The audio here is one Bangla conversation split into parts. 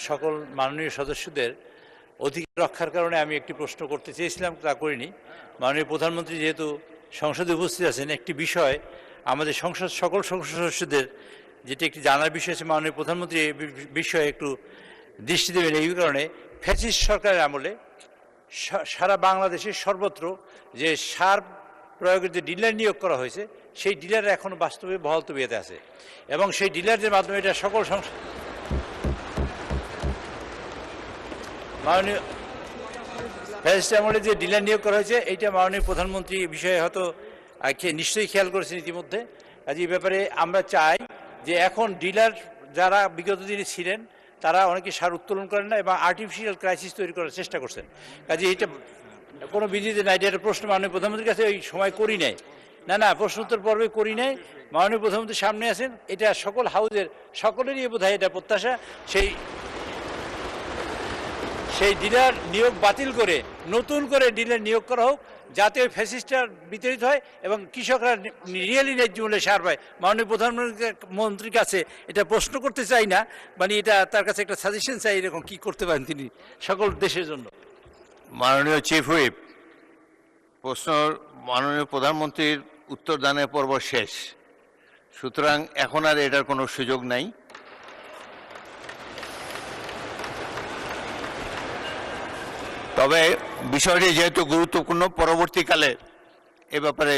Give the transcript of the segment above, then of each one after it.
সকল মাননীয় সদস্যদের অধিকার রক্ষার কারণে আমি একটি প্রশ্ন করতে চেয়েছিলাম, তা করিনি। মাননীয় প্রধানমন্ত্রী যেহেতু সংসদে উপস্থিত আছেন, একটি বিষয় আমাদের সকল সংসদ সদস্যদের যেটি একটি জানার বিষয় আছে, মাননীয় প্রধানমন্ত্রী এই বিষয়ে একটু দৃষ্টি দেবেন। এই কারণে ফ্যাসিস্ট সরকারের আমলে সারা বাংলাদেশে সর্বত্র যে সার প্রয়োগের যে ডিলার নিয়োগ করা হয়েছে, সেই ডিলার এখনও বাস্তবে বহাল তবিয়তে আছে এবং সেই ডিলারদের মাধ্যমে এটা সকল মাননীয় ফ্যাসিস্ট আমলে যে ডিলার নিয়োগ করা হয়েছে, এইটা মাননীয় প্রধানমন্ত্রী এই বিষয়ে হয়তো নিশ্চয়ই খেয়াল করেছেন ইতিমধ্যে। কাজে এই ব্যাপারে আমরা চাই যে এখন ডিলার যারা বিগত দিনে ছিলেন তারা অনেকে সার উত্তোলন করেন না এবং আর্টিফিশিয়াল ক্রাইসিস তৈরি করার চেষ্টা করছেন। কাজে এটা কোনো বিধিতে নাই। এটা প্রশ্ন মাননীয় প্রধানমন্ত্রীর কাছে ওই সময় করি নাই, না প্রশ্নোত্তর পর্বে করি নাই। মাননীয় প্রধানমন্ত্রী সামনে আছেন, এটা সকল হাউজের সকলেরই বোধ হয় এটা প্রত্যাশা। সেই ডিলার নিয়োগ বাতিল করে নতুন করে ডিলার নিয়োগ করা হোক, যাতে ওই ফ্যাসিস্টটা বিতাড়িত হয় এবং কৃষকরা রিয়েলি ন্যায্য মূল্যে সার পায়। মাননীয় প্রধানমন্ত্রীর কাছে এটা প্রশ্ন করতে চাই না, মানে এটা তার কাছে একটা সাজেশন চাই, এরকম কী করতে পারেন তিনি সকল দেশের জন্য। মাননীয় চিফ হুইপ, প্রশ্ন মাননীয় প্রধানমন্ত্রীর উত্তর দানের পর্ব শেষ, সুতরাং এখন আর এটার কোনো সুযোগ নাই। তবে বিষয়টি যেহেতু গুরুত্বপূর্ণ, পরবর্তীকালে এ ব্যাপারে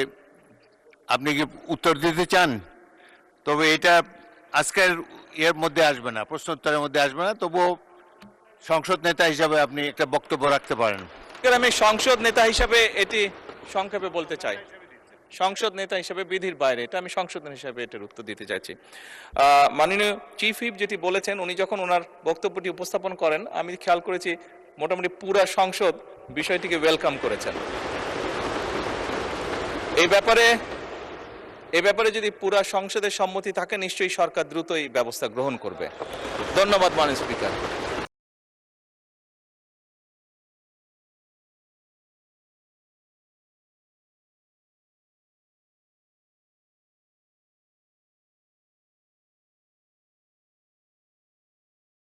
আপনি কি উত্তর দিতে চান? তবে এটা আজকের এর মধ্যে আসবে না, প্রশ্নোত্তরের মধ্যে আসবে না। তবুও সংসদ নেতা হিসাবে আপনি একটা বক্তব্য রাখতে পারেন। আমি সংসদ নেতা হিসাবে এটি সংক্ষেপে বলতে চাই। সংসদ নেতা হিসেবে বিধির বাইরে, এটা আমি সংসদ নেতা হিসেবে এটার উত্তর দিতে চাইছি। মাননীয় চিফ হুইপ যেটি বলেছেন, উনি যখন ওনার বক্তব্যটি উপস্থাপন করেন, আমি খেয়াল করেছি মোটামুটি পুরা সংসদ বিষয়টিকে ওয়েলকাম করেছেন। এই ব্যাপারে যদি পুরা সংসদের সম্মতি থাকে, নিশ্চয়ই সরকার দ্রুত এই ব্যবস্থা গ্রহণ করবে। ধন্যবাদ মাননীয় স্পিকার।